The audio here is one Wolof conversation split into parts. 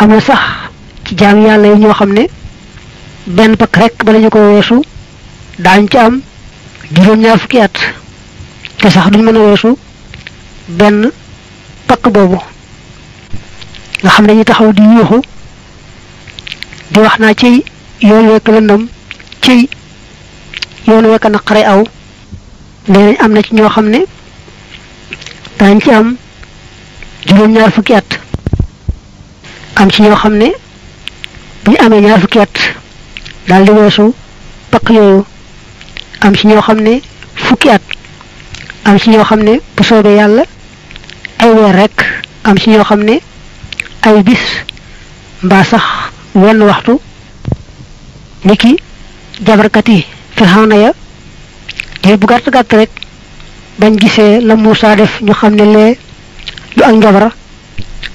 amna sax ci jaam yàlla yi ñoo xam ne benn pakk rek bala ñu ko weesu daañ ci am juróom-ñaar fukki at te sax duñ mën a weesu benn pakk boobu nga xam ne ñu taxaw di yuuxu di wax naa ci yoon wekk lëndëm ci yoon wekk naqare aw nee am na ci ñoo xam ne daañ ci am juróom-ñaar fukki at am ci ñoo xam ne bu ñu amee ñaar fukki at daal di weesu pakk yooyu am ci ñoo xam ne fukki at am ci ñoo xam ne bu soobee yàlla ay weer rek am ci ñoo xam ne ay bis mbaa sax wenn waxtu niki jabarkat yi Firawna ya diir bu gàtt gàtt rek bañ gisee la Muusaa def ñu xam ne lee lu ak njabar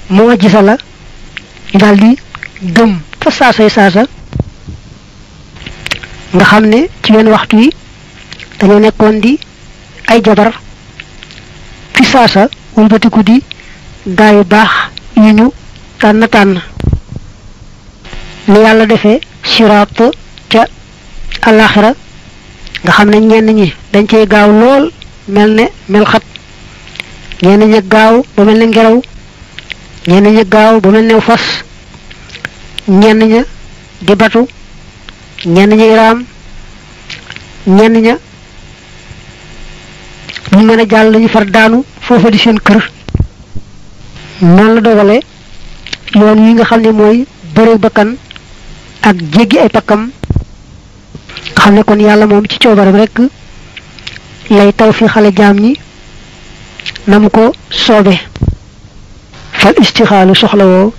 moo gisa la ñu daal di gëm fa saasa nga xam ne ci wenn waxtu yi dañoo nekkoon di ay jabar fi saasa wëlbatiku di gaa yu baax yu ñu tànn ni yàlla defee siraat ca alaxira nga xam ne ñenn ñi dañ cey gaaw lool mel ne melxat ñenn ñi gaaw ba mel ne ngelaw ñenn ñi gaaw ba mel ne fas ñenn ña di batu ñenn ñi raam ñenn ña ñu mën a jàll ñu far daanu foofa di seen kër noonu la dogale yoon yi nga xam ne mooy bëre bakkan ak jéggi ay pakkam nga xam ne kon yàlla moom ci coobaram rek lay taw fi xale jaam ñi nam ko soobe fal istixaalu soxlawoo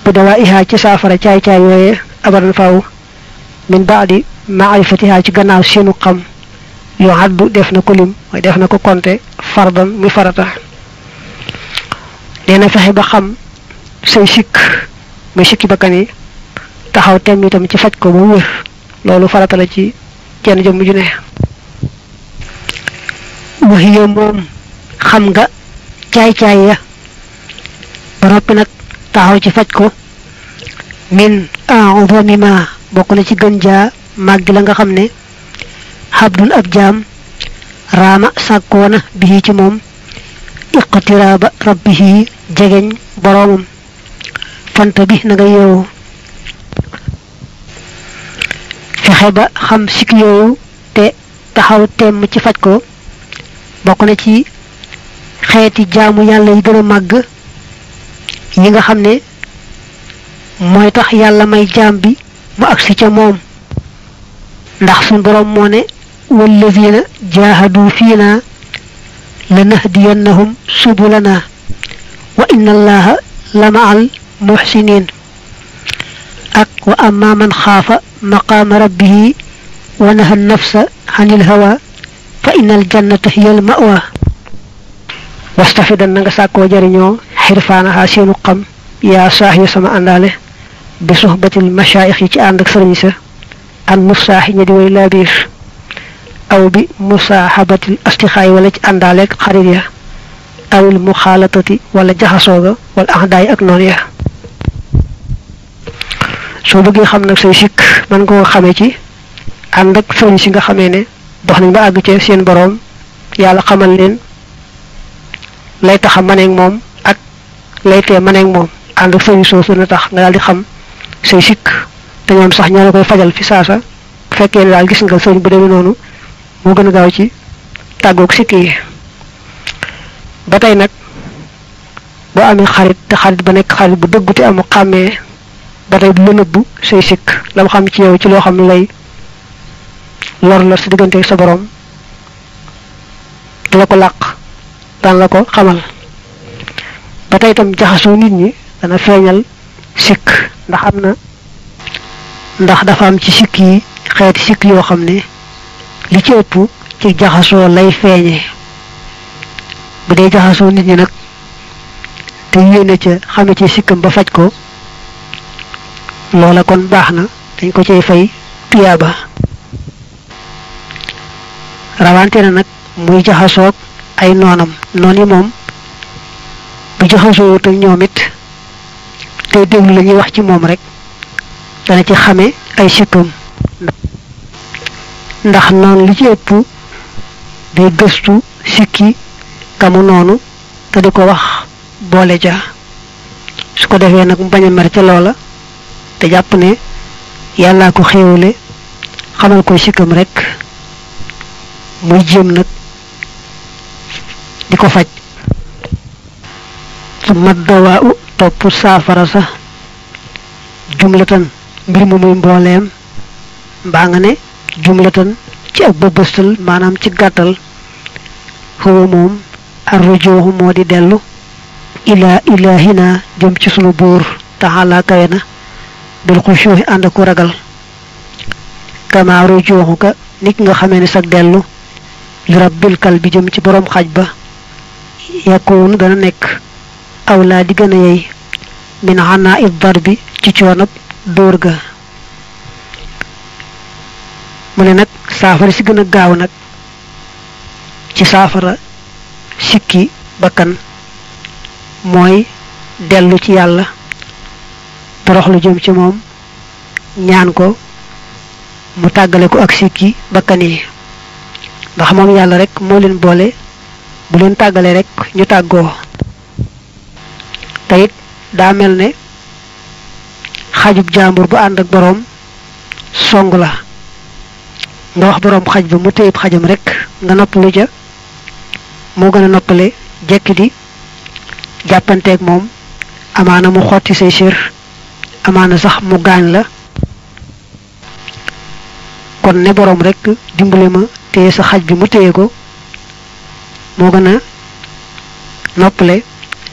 bi dawaa ihaa ci saafara caay-caay yooye abadan faaw min baadi maarifatihaa ci gannaaw seenu xam yoo addu def na ko lim mooy def na ko konte fardan muy farata nee na fexe ba xam say sikk muy sikki bakkan yi taxaw temm itam ci faj ko ba wér loolu farata la ci jenn jëmm ju ne waxiya moom xam nga caay-caay ya ba noppi nag taxaw ci faj ko min a'zami ma bokk na ci gën jaa màgg la nga xam ne xabdun ab jaam raama sàkkoona bihi ci moom iqtiraaba rabbihi jegeñ boroomam fanta bi na nga yeewu fexe ba xam sikk yooyu te taxaw temm ci faj ko bokk na ci xeeti jaamu yàlla yi gën a màgg yi nga xam ne mooy tax yàlla may jaam bi mu agsi ca moom ndax suñ boroom moo ne wallazina jaahadu fiina lanahdiyannahum subulana wa inna allaha la ma'al muhsinin ak wa amma man xaafa maqaama rabbihi wa naha nafsa anil hawa fa innal jannata hiyal ma'wa wastafidan na nga sàkkoo jariñoo xirfaanaha seenu xam yaa saax sama àndaale bi suhbatil mashaayix yi ci ànd ak sëriñ sa an musaaxi ña di way laabiir aw bi musaaxabatil astixaay wala ci àndaaleeg xarit ya awil muxaalatati wala jaxasooga wala axdaay ak noon ya soo bëggee xam nag say sikk mën nga ko xamee ci ànd ak sëriñ si nga xamee ne dox nañ ba àgg ci seen boroom yàlla xamal leen lay taxa maneeg moom ak lay tee maneeg moom ànd ak sëriñ soosu na tax nga daal di xam say sikk te ñoom sax ñoo la koy fajal fi saasa bu fekkee ne daal gis nga sëriñ bu demee noonu moo gën a gaaw ci tàggoog sikk yi ba tey nag boo amee xarit te xarit ba nekk xarit bu dëggu te amu xàmmee ba tey du la nëbbu say sikk la mu xam ci yow ci loo xam ne lay lor la sa diggante sa borom du la ko làq daan la ko xamal ba tey itam jaxasoo nit ñi dana feeñal sikk ndax dafa am ci sikk yi xeeti sikk yoo xam ne li ci ëpp ci jaxasoo lay feeñee bu dee jaxasoo nit ñi nag te yéene ca xame ci sikkam ba faj ko loola kon baax na dañ ko cay fay tuyaaba rawante na nag muy jaxasoog ay noonam noon yi moom bu jaxasoo ak ñoom it tey déglu la ñuy wax ci moom rek dana ci xame ay sikkam ndax noonu li ci ëpp day gëstu sikki kamu noonu te di ko wax boole ja su ko defee nag mu bañ a mer ca loola te jàpp ne yàllaa ko xéewale xamal ko sikkam rek muy jéem nag di ko faj su mat dawaa u topp saafara sa jumlatan mbir mu muy mbooleem mbaa nga ne jumlatan ci ak bëbëstal maanaam ci gàttal xawa moom arrujooxu moo di dellu ilaa ilaahina jëm ci sunu buur taxalaa kawe na bil xushuuxi ànd ak ragal kama rujooxu ka nit nga xamee ne sag dellu li rabbil kal bi jëm ci boroom xaj ba yakkoonu dana nekk awlaa di gën a yey min xanaa it dar bi ci coonab dóor ga mu ne nag saafara si gën a gaaw nag ci saafara sikki bakkan mooy dellu ci yàlla toroxlu jëm ci moom ñaan ko mu tàggale ko ak sikki bakkan yi ndax moom yàlla rek moo leen boole bu leen tàggale rek ñu tàggoo te it daa mel ne xajub jàmbur bu ànd ak boroom song la nga wax boroom xaj ba mu téyib xajam rek nga noppalu ja moo gën a noppale jekki di jàppanteeg moom amaana mu xotti say sér amaana sax mu gaañ la kon ne boroom rek dimbale ma téye sa xaj bi mu téye ko moo gën a noppale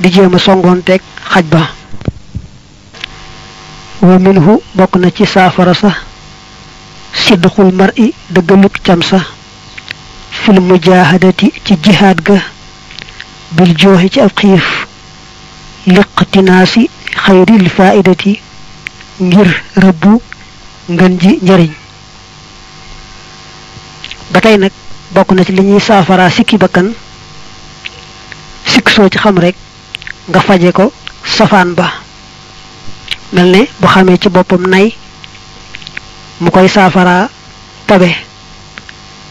di jéem a songoonteeg xaj ba wa minhu bokk na ci saafara sa sidqul mar'i dëggaluk cam sa fil mujaahadati ci jihaad ga bil jooxi ci ab xiif liqtinaasi xayril faidati ngir rëbbu ngën ji njariñ ba tey nag bokk na ci li ñuy saafara sikki bakkan sikk soo ci xam rek nga faje ko safaan ba mel ne bu xamee ci boppam nay mu koy saafara tabe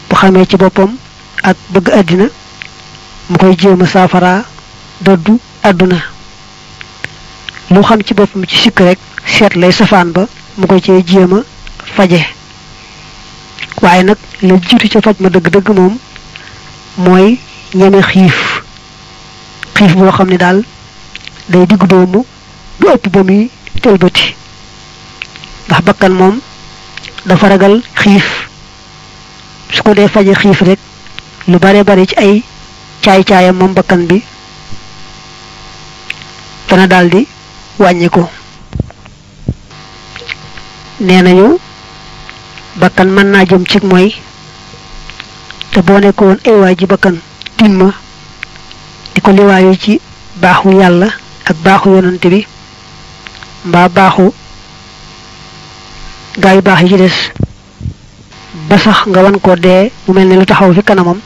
bu xamee ci boppam ak bëgg àddina mu koy jéem a saafara dëddu àdduna lu xam ci boppam ci sikk rek seet lay safaan ba mu koy cee jéem a faje waaye nag la jiitu ca faj ma dëgg-dëgg moom mooy ñeme xiif boo xam ne daal day diggu doomu du ëpp ba muy tëlbati ndax bakkan moom dafa ragal xiif su ko dee faje xiif rek lu bare bare ci ay caay-caayam moom bakkan bi dana daldi wàññi ko nee nañu bakkan mën naa jëm ci mooy te boo nekkoon ay waay ji bakkan timma di ko liwaayu ci baaxu yàlla ak baaxu yonante bi mbaa baaxu gaa yu baax yi ci des ba sax nga wan ko dee mu mel ne lu taxaw fi kanamam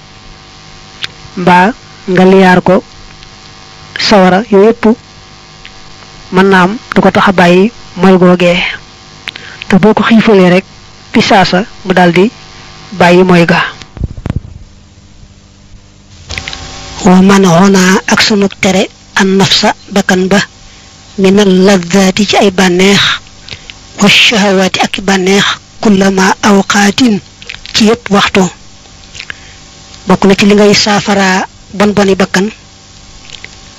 mbaa nga liyaar ko sawara yooyu yëpp mën naa am du ko tax a bàyyi mooy googee te boo ko xiifalee rek fi saasa mu daldi bàyyi mooy ga wa man xonaa ak sunu tere an nafsa bakkan ba minal laddaati ci ay bànneex wa shahawaati ak bànneex kullama awqaatin ci yépp waxtu bokk na ci li ngay saafara bon boni bakkan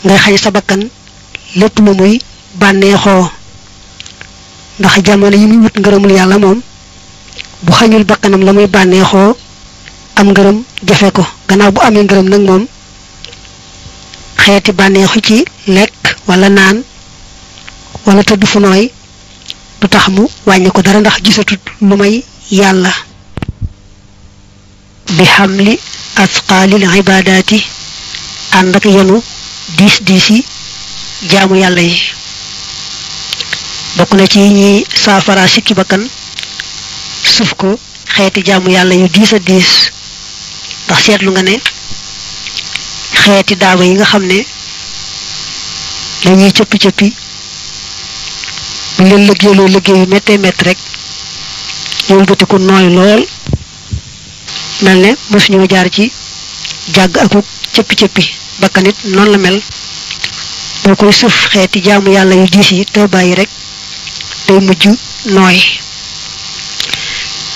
ngay xañ sa bakkan lépp lu muy bànneexoo ndax jamono yi muy wut ngërëmul yàlla moom bu xañul bakkanam la muy bànneexoo am ngërëm jafe ko gannaaw bu amee ngërëm nag moom xeeti bànneexu ci lekk wala naan wala tëdd fu nooy du tax mu wàññi ko dara ndax gisatut lu may yàlla bi xamli asqaalil ibaadaati ànd ak yenu diis yi jaamu yàlla yi bokk na ci ñi saafara sikki bakkan suuf ko xeeti jaamu yàlla yu diis a diis ndax seetlu nga ne xeeti daaba yi nga xam ne dañuy cëppi-cëppi bu leen liggéeyloo liggéey yu méttee métti rek yëlbati ko nooy lool mel ne mosuñoo jaar ci jàgg akuk cëppi-cëppi bakkanit noonu la mel boo koy sëf xeeti jaamu yàlla yu diis yi te bàyyi rek day mujj nooy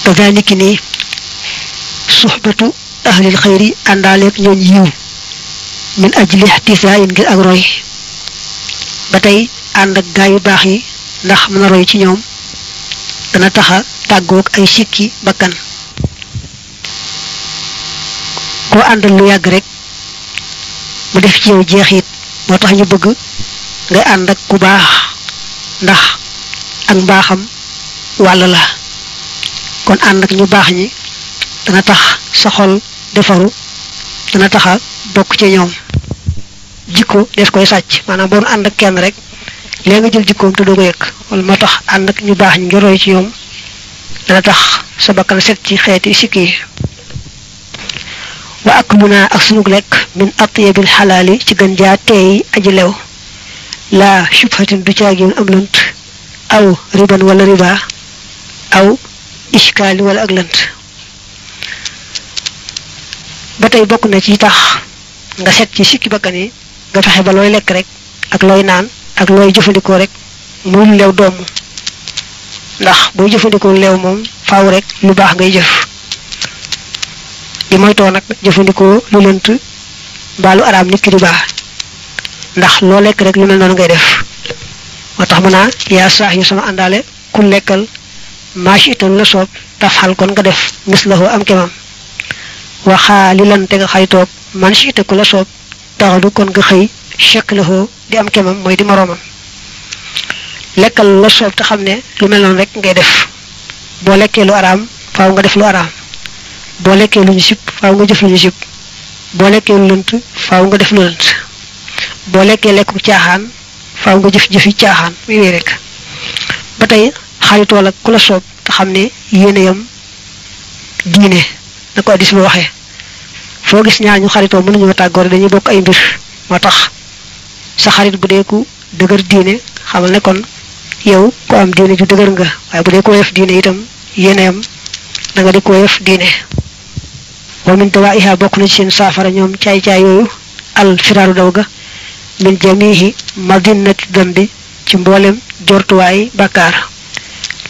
kazaliki ni suxbatu ahlil xayri àndaaleeg ñooñ yiw min ajli ihtisaayin ngir ak roy ba tey ànd ak gaa yu baax yi ndax mën a roy ci ñoom dana taxa tàggoog ay sikki bakkan koo àndal lu yàgg rek mu def ci yow jeexit moo tax ñu bëgg ngay ànd ak ku baax ndax ak mbaaxam wàll la kon ànd ak ñu baax ñi dana tax sa xol defaru dana taxa bokk ci ñoom jikko des koy sàcc maanaam boo ànd ak kenn rek léegi nga jël jikkoom te doo ko yëg wala moo tax ànd ak ñu baax ñi nga roy ci ñoom dana tax sa bakkan set ci xeeti sikki yi wa akluna ak sunug lekk min atyabil xalaali ci gën jaa teey aji lew laa shubhatin du caagin am lënt aw riban wala riba aw iskaali wala ak lënt ba tey bokk na ci tax nga set ci sikki bakkan yi nga fexe ba looy lekk rek ak looy naan ak looy jëfandikoo rek muy lu leew doomu ndax booy jëfandikoo leew moom faaw rek lu baax ngay jëf di moytoo nag jëfandikoo lu lënt mbaalu araam nit ki riba ndax loo lekk rek lu mel noonu ngay def moo tax mu naa yaa saax yu sama àndaale ku lekkal maashi itam la soob tafxal kon nga def mislahu am kemam waxaa li lan te nga xaytoog man si ite ku la soob taxadu kon nga xëy chek lahoo di am kemam mooy di moroomam lekkal la soob te xam ne lu mel noonu rek ngay def boo lekkee lu araam faaw nga def lu araam boo lekkee lu ñu sib faaw nga jëf lu ñu sib boo lekkee lu lënt faaw nga def lu lënt boo lekkee lekku caaxaan faaw nga jëf-jëfi caaxaan muy wéy rek ba tey xaritoo la ku la soob te xam ne yéene yam diine na ko addis ba waxee foo gis ñaar ñu xaritoo mënuñu tàggoor dañuy bokk ay mbir moo tax sa xarit bu dee ku dëgër diine xamal ne kon yow ku am diine ju dëgër nga waaye bu dee ko woyof diine itam yéene yam da nga di ko woyof diine wa min dawaiha bokk na ci seen saafara ñoom caay-caay yooyu al firaaru daw ga min jamihi madinati dambi ci mboolem jortuwaay bàkkaar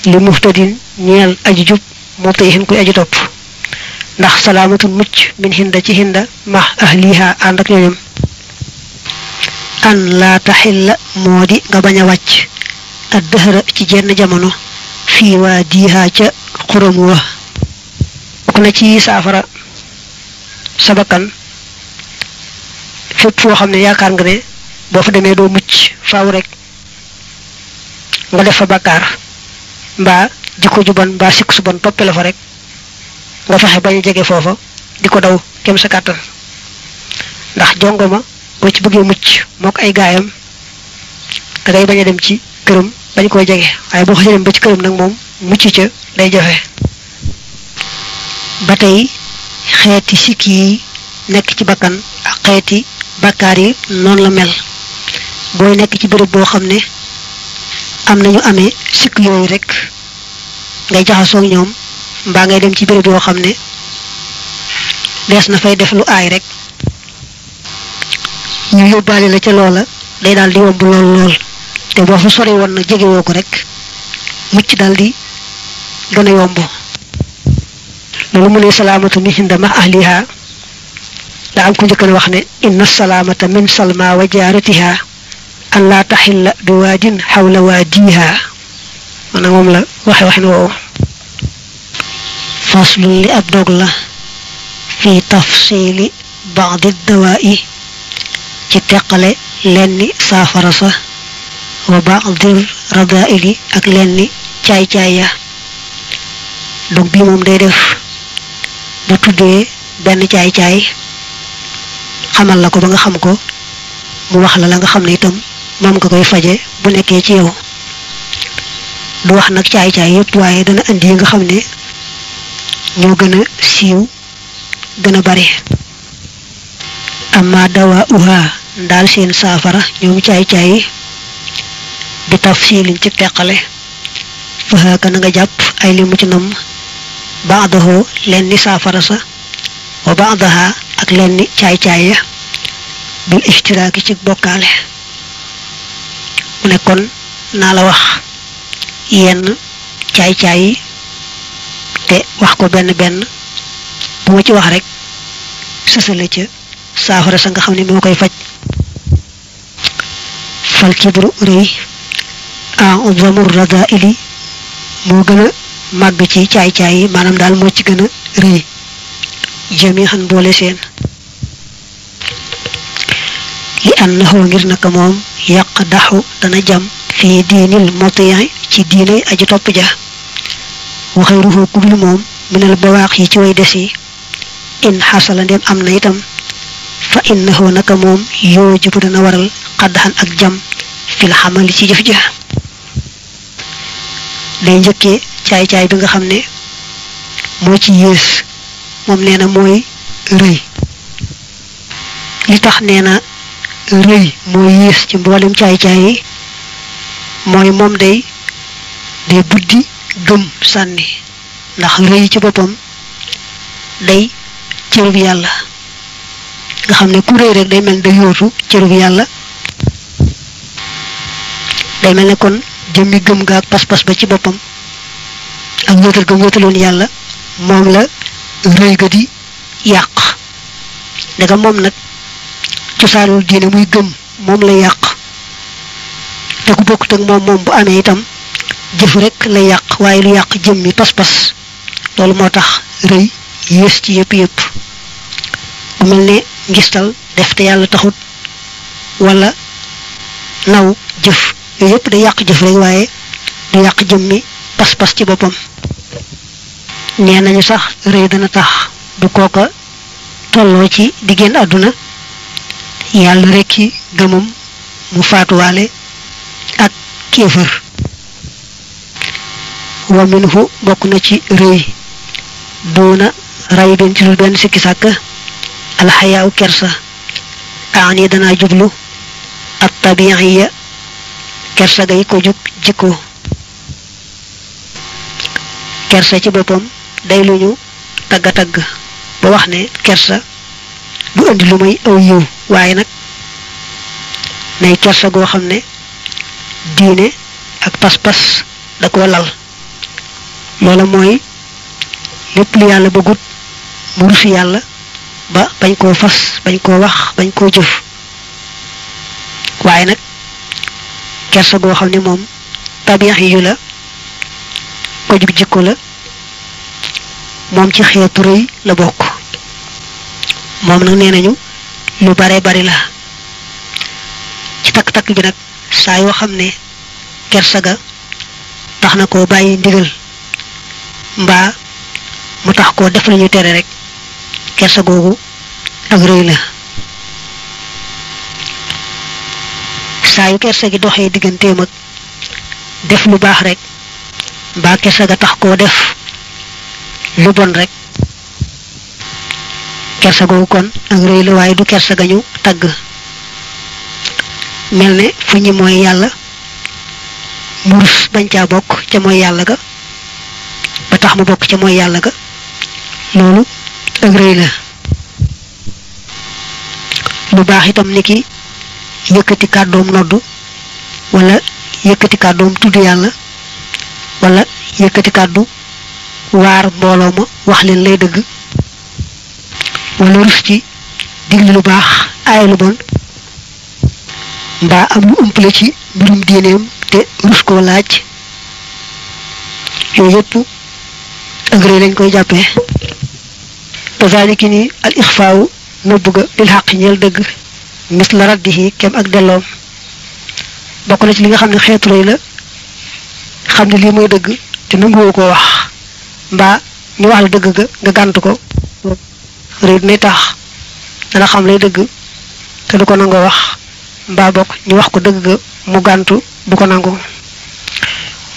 li muftadin ñeel aji jub moo tey xin koy aji topp ndax salaamatun mucc min hinda ci hinda ma ahliha ànd ak ñoñam an laa taxilla moo di nga bañ a wàcc ak dëhëra ci jenn jamono fii waa diiha ca xuram wa bokk na ci saafara sa bakkan fépp foo xam ne yaakaar nga ne boo fa demee doo mucc faaw rek nga def fa bàkkaar mbaa jikko ju bon mbaa sikk su bon toppe la fa rek nga fexe bañ a jege foofa di ko daw kem sa kàttan ndax jongoma boo ci bëggee mucc moo ko ay gaayam da ngay bañ a dem ci këram bañ koo jege waaye boo xasee dem ba ci këram nag moom mucc ca day jafe ba tey xeeti sikk yi nekk ci bakkan ak xeeti bàkkaar yi noonu la mel booy nekk ci béréb boo xam ne am nañu amee sikk yooyu rek ngay jaxasoo ak ñoom mbaa ngay dem ci béréb yoo xam ne dees na fay def lu aay rek ñu yóbbaale la ca loola day daal di yomb lool lool te boo fa sori woon na jegewoo ko rek mucc daal di gën a yomb loolu mu ne salaamatu min hinda ma ahliha da am ku njëkkan wax ne inna salaamata min salma wa jaaratiha an laa taxilla bi waadin xawla waadiha maanaam moom la waxin woowu faslun li ab dog la fi tafsili baadi dawaa'i ci teqale lenni saafara sa wa baadi radaa'ili ak lenni caay-caay ya dog bi moom day def bu tuddee benn caay-caay xamal la ko ba nga xam ko mu wax la nga xam ne itam moom nga koy faje bu nekkee ci yow du wax nag caay-caay yépp waaye dana andi yi nga xam ne ñoo gën a siiw gën a bari amma dawa uha ndaal seen saafara ñoom caay-caay bi tafsilin ci teqale fa haka na nga jàpp ay li mu ci nam ba'dahu len ni saafara sa wa ba'daha ak len ni caay-caay ya bil ishtiraaki ci bokkaale mu ne kon naa la wax yenn caay-caay yi te wax ko benn benn bu ma ci wax rek sësale ca saafara sa nga xam ne moo koy faj fal kibru rëy a'zamu radaa'ili moo gën a màgg ci caay-caay yi maanaam daal moo ci gën a rëy jami'an boole seen li annahu ngir naka moom yaqdaxu dana jam fii diinil muti'i ci diinay aji topp ja wa xayruhu kubul moom minal bawaax yi ci way des yi in xasala ndem am na itam fa innahu naka moom yoojibu dana waral xaddaxan ak jam fil xamali ci jëf ja day njëkkee caay-caay bi nga xam ne moo ci yées moom nee na mooy rëy li tax nee na rëy moo yées ci mboolem caay-caay yi mooy moom day buddi gëm sànni ndax rëy ci boppam day cërub yàlla nga xam ne ku rëy rek day mel da yootu cërub yàlla day mel ne kon jëmmi gëm ga ak pas-pas ba ci boppam ak wéetal gëm wéetaloon yàlla moom la rëy ga di yàq daga moom nag cosaanul diine muy gëm moom la yàq te ku bokkut ak moom bu amee itam jëf rek la yàq waaye lu yàq jëmmi pas-pas loolu moo tax rëy yées ci yëpp bu mel ne ngistal def te yàlla taxut wala naw jëf yooyu yëpp day yàq jëf rek waaye du yàq jëmmi pas-pas ci boppam nee nañu sax rëy dana tax bu kooka tolloo ci di génn àdduna yàlla rekki gëmam mu faatuwaale ak kéefër wa minhu bokk na ci rëy doona ray ben ci lu benn sikki sàkk alxayaaw kersa aani danaa jublu at tabiiya kersa gay ko jug jikko kersa ci boppam day lu ñu tagga tagg ba wax ne kersa du andi lu may aw yiw waaye nag nay kersa goo xam ne diine ak pas-pas da koo lal loola mooy lépp lu yàlla bëggut mu rusi yàlla ba bañ koo fas bañ koo wax bañ koo jëf waaye nag kersa goo xam ne moom tabiix yu la ko jug jikko la moom ci xeetu rëy la bokk moom nag nee nañu lu bare bari la ci takk-takk bi nag saa yoo xam ne kersa ga tax na koo bàyyi ndigal mbaa mu tax koo def lañu tere rek kersa googu ak rëy la saa yu kersa gi doxee digganteem ak def lu baax rek mbaa kersa ga tax koo def lu bon rek kersa googu kon ak rëy la waaye du kersa ga ñu tagg mel ne fu ñi mooy yàlla murus bañ caa bokk ca mooy yàlla ga ba tax mu bokk ca mooy yàlla ga loolu ak rëy la lu baax itam niki yëkkati kàddoom noddu wala yëkkati kàddoom tudd yàlla wala yëkkati kàddu waar mbooloo ma wax leen lay dëgg wala rus ci digle lu baax aaye lu bon mbaa am lu ëmpale ci mbirum diineem te rus koo laaj yooyu yëpp ak rëy lañ koy jàppee kazaliki ni al ixfaawu nëbb ga lil xaq ñeel dëgg mis la raddihi kem ak delloom bokk na ci li nga xam ne xeetu rëy la xam ne lii mooy dëgg te nanguwoo koo wax mbaa ñu wax la dëgg ga nga gàntu ko rëy dinay tax dana xam lay dëgg te du ko nangoo wax mbaa bokk ñu wax ko dëgg ga mu gàntu du ko nangoo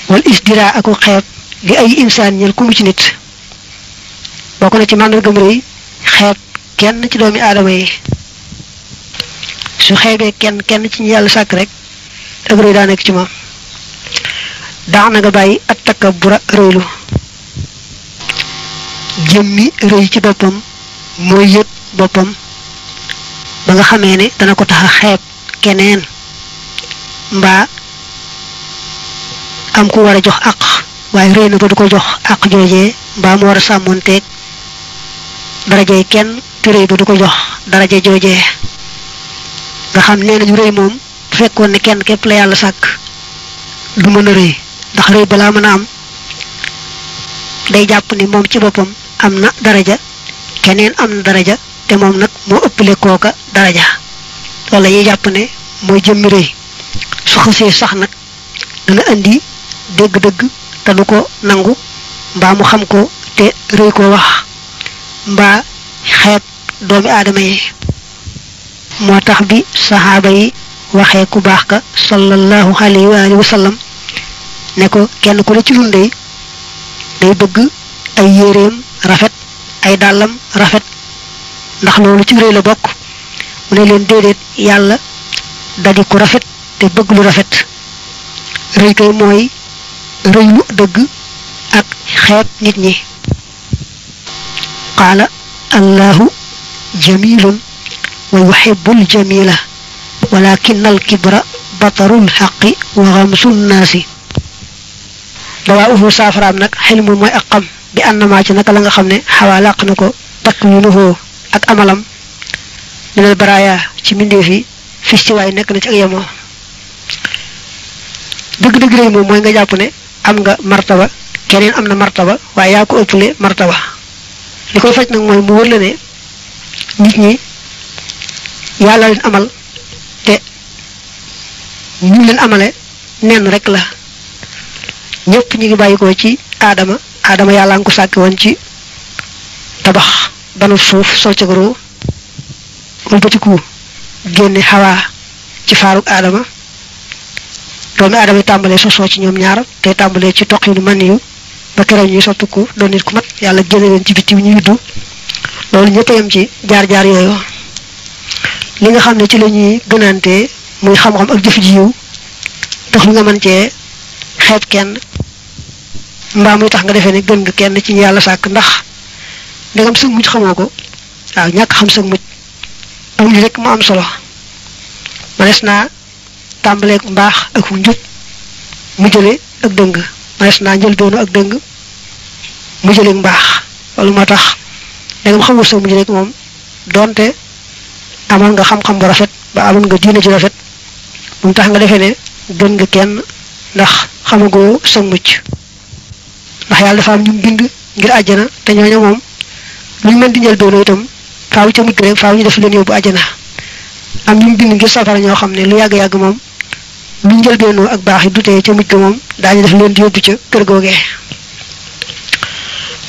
wal isdira aku xeeb li ay insaan ñel ku mu ci nit bokk na ci màndargam rëy xeeb kenn ci doomi aadama yi su xeebee kenn ci ñu yàlla sàkk rek ak rëy daa nekk ci moom daana nga bàyyi at takabbura rëylu jëmmi rëy ci boppam mooy yëg boppam ba nga xamee ne dana ko tax a xeeb keneen mbaa am ku war a jox àq waaye rëy na ba du ko jox àq joojee mbaa mu war a sàmmoonteeg darajey kenn te rëy ba du ko jox daraje joojee nga xam nee nañu rëy moom bu fekkoon ne kenn képp la yàlla sàkk du mën a rëy ndax rëy balaa mën a am day jàpp ni moom ci boppam am na daraja keneen am na daraja te moom nag moo ëppale kooka daraja loolu la ñuy jàpp ne mooy jëmmi rëy su xasee sax nag dana indi dégg-dëgg te du ko nangu mbaa mu xam ko te rëy ko wax mbaa xeeb doomi aadama yi moo tax bi saxaaba yi waxee ku baax ka sallallahu alayhi wa alihi wa sallam ne ko kenn ku ne ci nun day bëgg ay yéreem rafet ay dàllam rafet ndax loolu ci rëy la bokk mu ne leen déedéet yàlla dadi ku rafet te bëgg lu rafet rëy kay mooy rëy lu dëgg ak xeeb nit ñi qaala allahu jamilun wa yuhibbul jamila walakin al kibra batarul xaqi wa xamsul naasi dawaa uhu saafaraam nag xilmul mooy ak xam bi ànnamaa ci naka la nga xam ne xawaa làq na ko takwinuhu ak amalam minal baraaya ci mbindeef yi fistiwaay nekk na ci ak yemoo dëgg-dëgg rëy moom mooy nga jàpp ne am nga martaba keneen am na martaba waaye yaa ko ëppale martaba li koy faj nag mooy mu wër la ne nit ñi yàlla leen amal te ñu leen amale nenn rek la ñëpp ñu ngi bàyyikoo ci aadama yàlla nga ko sàkk woon ci tabax banu suuf sol ca goro wëlbatiku génne xawaa ci faaruk aadama doomi aadama yi tàmbalee sosoo ci ñoom ñaar te tàmbalee ci toq yu man yu ba keroog ñuy soppiku doon nit ku mat yàlla génne leen ci bitti ñu yuddu loolu ñëpp a yem ci jaar-jaar yooyu li nga xam ne ci la ñuy gënante muy xam-xam ak jëf ji yiw tax lu nga mën cee xeeb kenn mbaa muy tax nga defee ne gën nga kenn ci ñu yàlla sàkk ndax ndegam sëg mujj xamoo ko waaw ñàkk xam sëg mujj amuñu rek mu am solo manees naa tàmbaleeg mbaax ak njub mu jële ak dëng manees naa njëlbeenu ak dëng mu jëleeg mbaax loolu moo tax ndegam xamul sëg mujj rek moom doonte amal nga xam-xam bu rafet ba amal nga diine ju rafet bu mu tax nga defee ne gën nga kenn ndax xamagoo sëg mujj ndax yàlla dafa am ñu bind ngir àjjana te ñooñu moom luñ mën di njëlbeenu itam faaw ca mujj rek faaw ñu def leen yóbbu àjjana am ñu bind ngir safara ñoo xam ne lu yàgg-yàgg moom lu njëlbeenoo ak baax yi dutee ca mujj ga moom daañu def leen di yóbbu ca kër googee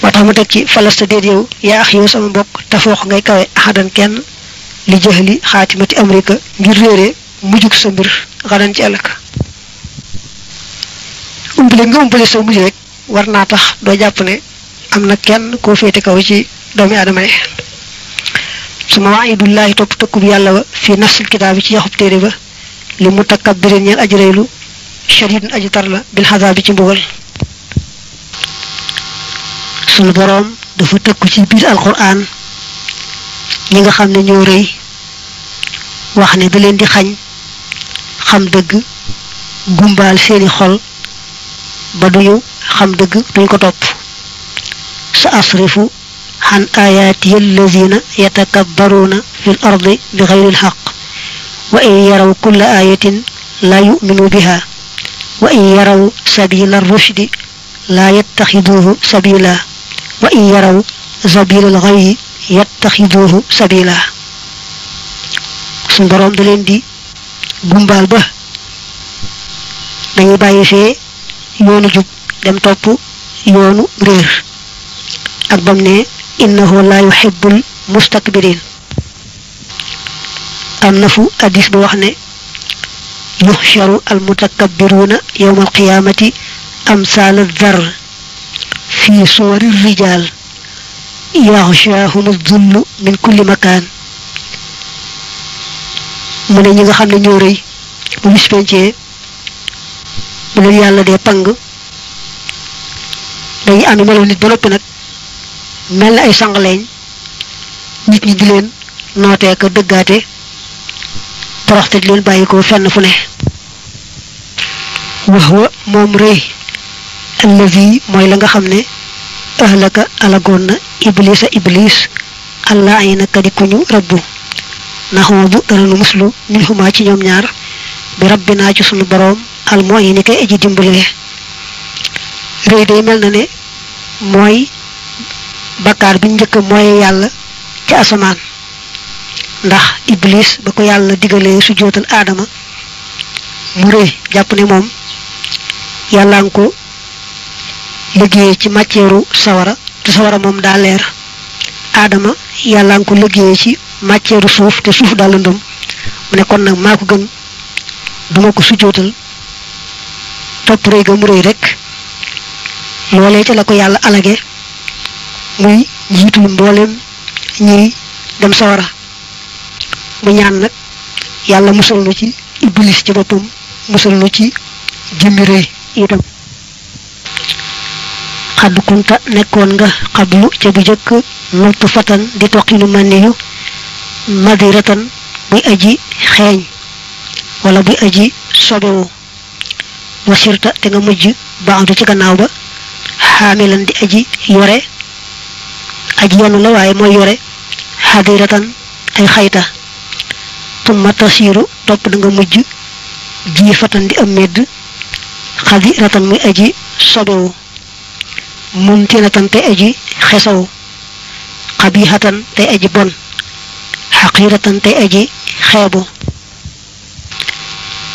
moo tax mu teg ci falasta déet yow yaa ax yow sama mbokk tafoox ngay kawe axadan kenn li jëxli xaatimati amrika ngir réere mujjug sa mbir xadan ci ëllëg umpale sa mujj rek war naa tax doo jàpp ne am na kenn koo féete kaw ci doomi aadama yi suma wa'idullahi topp tëkkub yàlla ba fii nafsil kitaab bi ci yaxub téere ba li mutakabbirin ñeen aji reylu shadidun aji tar la bil xazaab bi ci mbugal sunu boroom dafa tëkku ci biir alquran ñi nga xam ne ñoo rëy wax ne da leen di xañ xam dëgg gumbaal seeni xol ba duñu xam dëgg duñ ko topp sa asrifu عن آياتي الذين يتكبرون في الأرض بغير الحق وإن يروا كل آية لا يؤمنوا بها وإن يروا سبيل الرشد لا يتخذوه سبيلا وإن يروا سبيل الغي يتخذوه سبيلا sun borom da leen di gumbal ba dañuy bàyyi fee yoonu jub dem topp yoonu réer ak bam ne innahu la yuhibbul mustakbirin am na fu hadis bu wax ne yuhsharu al mutakabbiruna yawm al qiyamati amsal al dhar fi suwar al rijal yaghshahum al dhull min kulli makan mu ne ñi nga xam ne ñoo rëy bu bis pencee bu leen yàlla dee pang day am melo nit ba noppi nag mel na ay sangaleñ nit ñi di leen nootee ko dëggaate toroxte di leen bàyyi ko fenn fu ne wax wa moom rëy allazi mooy la nga xam ne ahlaka alagoon na iblis allah ay na kadi kuñu rabbu naxoodu dana nu muslu min huma ci ñoom ñaar bi rabbinaa ci sunu boroom al mooy ni kay aji dimbale rëy day mel na ne mooy bakkaar bi njëkk mooy yàlla ci asamaan ndax iblis ba ko yàlla digalee su jootal aadama mu rëy jàpp ne moom yàlla nga ko liggéeyee ci matière sawara te sawara moom daa leer aadama yàlla nga ko liggéeyee ci matière suuf te suuf daa lëndëm mu ne kon nag maa ko gën duma ko sujootal topp rëy ga mu rëy rek loolee ca la ko yàlla alage muy jiitul mboolem ñiy dem sawara mu ñaan nag yàlla musal nu ci iblis ci boppam musal nu ci jëmmi rëy itam xadd kunta nekkoon nga xablu ca bu jëkk nottu fatan di toqinu mànniyu madiratan buy aji xeeñ wala buy aji sobewu wasirta te nga mujj baandu ci gannaaw ba xaamilan di aji yore aji yonu la waaye mooy yore xadiratan ay xayta tumma tasiiru topp da nga mujj ji fatan di am medd xadiratan muy aji sobewu muntinatan te aji xesaw xabihatan te aji bon xaqiratan te aji xeebu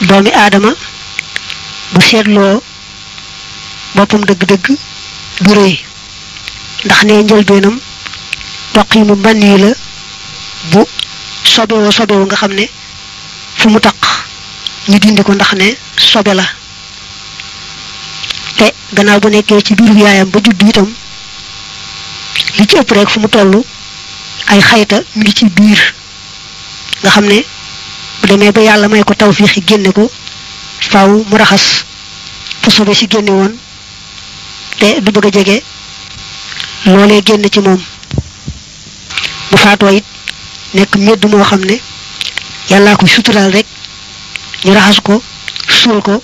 doomi aadama bu seetloo boppam dëgg-dëgg du rëy ndax ne njëlbeenam toqi mu mbann yi la bu sobewu nga xam ne fu mu taq ñu dindi ko ndax ne sobe la te gannaaw bu nekkee ci biiru yaayam ba judd itam li ci ëpp rek fu mu toll ay xayta mi ngi ci biir nga xam ne bu demee ba yàlla may ko tawfiixi génne ko faaw mu raxas fu sobe si génne woon te du bëgg a jege loolee génn ci moom bu faatoo it nekk medd moo xam ne yàllaa ko suturaal rek ñu raxas ko suul ko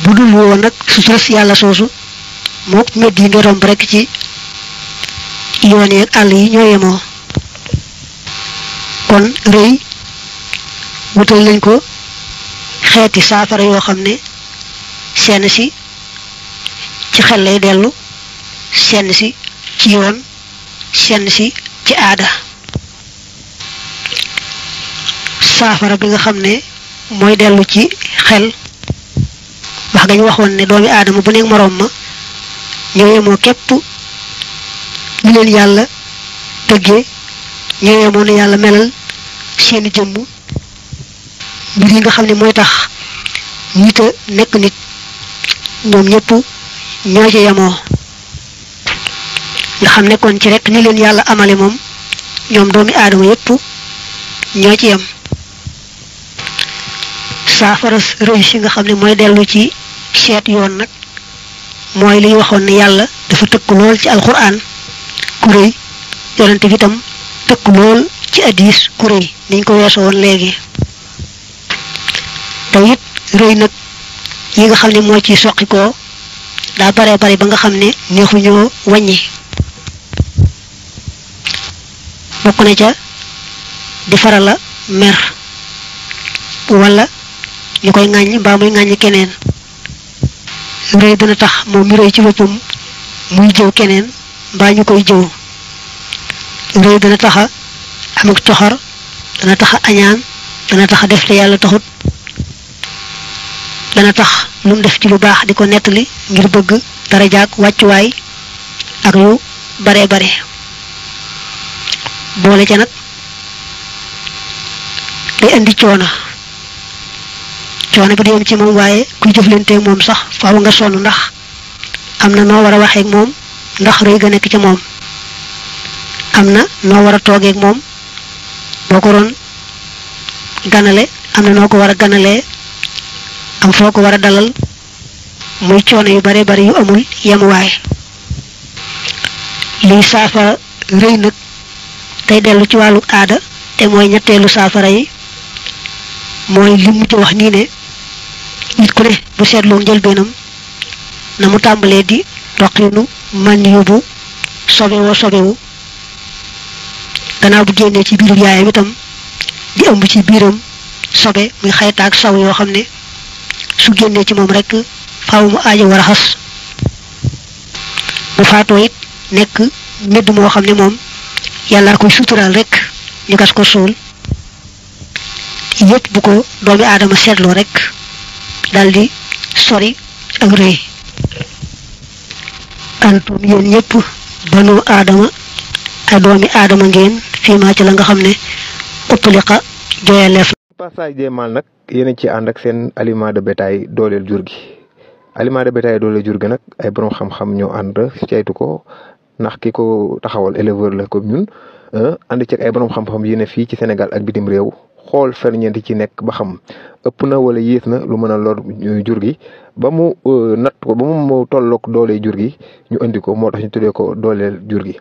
bu dul woon nag suturas yàlla soosu moo medd yi nga romb rek ci yoon yi ak àll yi ñoo yemoo kon rëy wutal lañ ko xeeti saafara yoo xam ne seen si ci xel lay dellu seen si ci yoon seen si ci aada saafara bi nga xam ne mooy dellu ci xel wax nga ñu waxoon ne doomi aadama bu nekk moroom ma ñëwee moo képp ñu leen yàlla tëggee ñëwee moo ne yàlla melal seeni jëmm mbir yi nga xam ne mooy tax nit a nekk nit ñoom ñëpp ñoo ci yemoo nga xam ne kon ci rek ni leen yàlla amale moom ñoom doomi aadama yëpp ñoo ci yem saafara rëy si nga xam ne mooy dellu ci seet yoon nag mooy liy waxoon ne yàlla dafa tëkk lool ci alquran ku rëy yonent bi tam tëkk lool ci hadiis ku rëy niñ ko weesoo woon léegi te it rëy nag yi nga xam ne moo ci soqi ko daa bare bare ba nga xam ne neexuñoo wàññi bokk na ca di faral a mer wala ñu koy ŋàññ mbaa muy ŋàññ keneen rëy dana tax moom mi rëy ci boppam muy jëw keneen mbaa ñu koy jëw rëy dana taxa am ak toxar dana taxa añaan dana taxa def te yàlla taxut dana tax lu mu def ci lu baax di ko nettali ngir bëgg darajaak wàccuwaay ak yu bare bare boole ca nag day indi coono bi di yem ci moom waaye kuy jëflanteeg moom sax faaw nga sonn ndax am na noo war a waxeeg moom ndax rëy ga nekk ci moom am na noo war a toogeeg moom boo ko doon ganale am na noo ko war a ganalee am foo ko war a dalal muy coono yu bare bare yu amul yemuwaay. lii saafara rëy nag tey dellu ci wàllu aada te mooy ñetteelu saafara yi mooy li mujj wax nii ne nit ku ne bu seetloo njëlbeenam na mu tàmbalee di toqinu man yóbbu sobewu gannaaw bu génnee ci biiru yaayam itam di ëmb ci biiram sobe muy xaytaak saw yoo xam ne su génnee ci moom rek faaw mu aajo war a xas bu faatoo it nekk medd moo xam ne moom yàlla koy suturaal rek ñu gas ko suul yépp bu ko doomi aadama seetloo rek daldi sori ak rëy. antum yéen ñëpp banu aadama ay doomi aadama ngeen fii maa ci la nga xam ne utliqa jooyaleef. passage des mâles nag yéen a ci ànd ak seen aliment de bétail dooleel jur gi. aliment de bétail dooleel jur gi nag ay borom xam-xam ñoo ànd ceytu ko ndax ki ko taxawal éleveur la comme ñun ànd ci ay borom xam-xam yi ne fii ci Sénégal ak bitim réew xool ferñeent ci nekk ba xam ëpp na wala yées na lu mën a lor jur gi ba mu natt ko ba mu tolloog doole jur gi ñu indi ko moo tax ñu tuddee ko dooleel jur gi.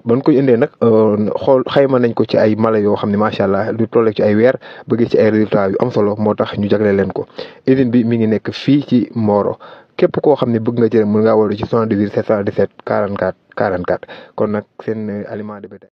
ban koy indee nag xool xayma nañ ko ci ay mala yoo xam ne macha allah lu tolleeg ci ay weer bëgg ci ay résultats yu am solo moo tax ñu jagle leen ko. usine bi mi ngi nekk fii ci Mboro képp koo xam ne bëgg nga ci mën ngaa woote ci 78 717 44 44 kon nag seen aliment de bétail